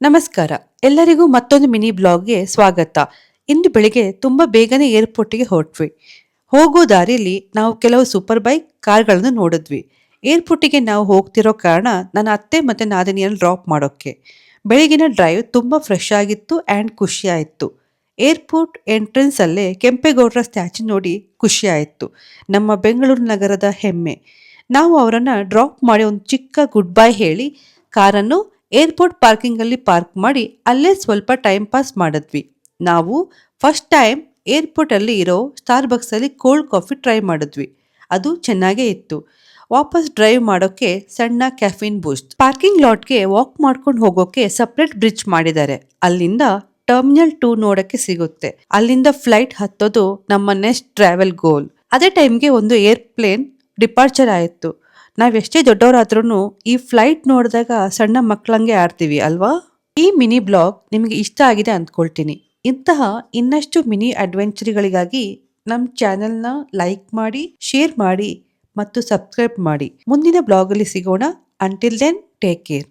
ನಮಸ್ಕಾರ. ಎಲ್ಲರಿಗೂ ಮತ್ತೊಂದು ಮಿನಿ ಬ್ಲಾಗ್ಗೆ ಸ್ವಾಗತ. ಇಂದು ಬೆಳಿಗ್ಗೆ ತುಂಬಾ ಬೇಗನೆ ಏರ್ಪೋರ್ಟ್‌ಗೆ ಹೊರಟ್ವಿ. ಹೋಗೋ ದಾರಿಲಿ ನಾವು ಕೆಲವು ಸೂಪರ್ ಬೈಕ್ ಕಾರ್ಗಳನ್ನು ನೋಡಿದ್ವಿ. ಏರ್ಪೋರ್ಟಿಗೆ ನಾವು ಹೋಗ್ತಿರೋ ಕಾರಣ ನನ್ನ ಅತ್ತೆ ಮತ್ತೆ ನಾದಿನಿಯನ್ನು ಡ್ರಾಪ್ ಮಾಡೋಕ್ಕೆ. ಬೆಳಗಿನ ಡ್ರೈವ್ ತುಂಬಾ ಫ್ರೆಶ್ ಆಗಿತ್ತು ಆ್ಯಂಡ್ ಖುಷಿ ಆಯಿತು. ಏರ್ಪೋರ್ಟ್ ಎಂಟ್ರೆನ್ಸ್ ಅಲ್ಲೇ ಕೆಂಪೇಗೌಡರ ಸ್ಟ್ಯಾಚು ನೋಡಿ ಖುಷಿ ಆಯಿತು. ನಮ್ಮ ಬೆಂಗಳೂರು ನಗರದ ಹೆಮ್ಮೆ. ನಾವು ಅವರನ್ನ ಡ್ರಾಪ್ ಮಾಡಿ ಒಂದು ಚಿಕ್ಕ ಗುಡ್ ಬೈ ಹೇಳಿ ಕಾರನ್ನು ಏರ್ಪೋರ್ಟ್ ಪಾರ್ಕಿಂಗ್ ಅಲ್ಲಿ ಪಾರ್ಕ್ ಮಾಡಿ ಅಲ್ಲೇ ಸ್ವಲ್ಪ ಟೈಮ್ ಪಾಸ್ ಮಾಡಿದ್ವಿ. ನಾವು ಫಸ್ಟ್ ಟೈಮ್ ಏರ್ಪೋರ್ಟ್ ಅಲ್ಲಿ ಇರೋ ಸ್ಟಾರ್ಬಕ್ಸ್ ಅಲ್ಲಿ ಕೋಲ್ಡ್ ಕಾಫಿ ಟ್ರೈ ಮಾಡಿದ್ವಿ. ಅದು ಚೆನ್ನಾಗೇ ಇತ್ತು. ವಾಪಸ್ ಡ್ರೈವ್ ಮಾಡೋಕೆ ಸಣ್ಣ ಕ್ಯಾಫಿನ್ ಬೂಸ್ಟ್. ಪಾರ್ಕಿಂಗ್ ಲಾಟ್ಗೆ ವಾಕ್ ಮಾಡ್ಕೊಂಡು ಹೋಗೋಕೆ ಸಪ್ರೇಟ್ ಬ್ರಿಡ್ಜ್ ಮಾಡಿದ್ದಾರೆ. ಅಲ್ಲಿಂದ ಟರ್ಮಿನಲ್ 2 ನೋಡಕ್ಕೆ ಸಿಗುತ್ತೆ. ಅಲ್ಲಿಂದ ಫ್ಲೈಟ್ ಹತ್ತೋದು ನಮ್ಮ ನೆಕ್ಸ್ಟ್ ಟ್ರಾವೆಲ್ ಗೋಲ್. ಅದೇ ಟೈಮ್ಗೆ ಒಂದು ಏರ್ಪ್ಲೇನ್ ಡಿಪಾರ್ಚರ್ ಆಯಿತು. ನಾವೆಷ್ಟೇ ದೊಡ್ಡವರಾದ್ರೂ ಈ ಫ್ಲೈಟ್ ನೋಡಿದಾಗ ಸಣ್ಣ ಮಕ್ಕಳಂಗೆ ಆಡ್ತೀವಿ ಅಲ್ವಾ? ಈ ಮಿನಿ ಬ್ಲಾಗ್ ನಿಮಗೆ ಇಷ್ಟ ಆಗಿದೆ ಅಂದ್ಕೊಳ್ತೀನಿ. ಇಂತಹ ಇನ್ನಷ್ಟು ಮಿನಿ ಅಡ್ವೆಂಚರ್ಗಳಿಗಾಗಿ ನಮ್ಮ ಚಾನೆಲ್ನ ಲೈಕ್ ಮಾಡಿ, ಶೇರ್ ಮಾಡಿ ಮತ್ತು ಸಬ್ಸ್ಕ್ರೈಬ್ ಮಾಡಿ. ಮುಂದಿನ ಬ್ಲಾಗಲ್ಲಿ ಸಿಗೋಣ. Until then take care.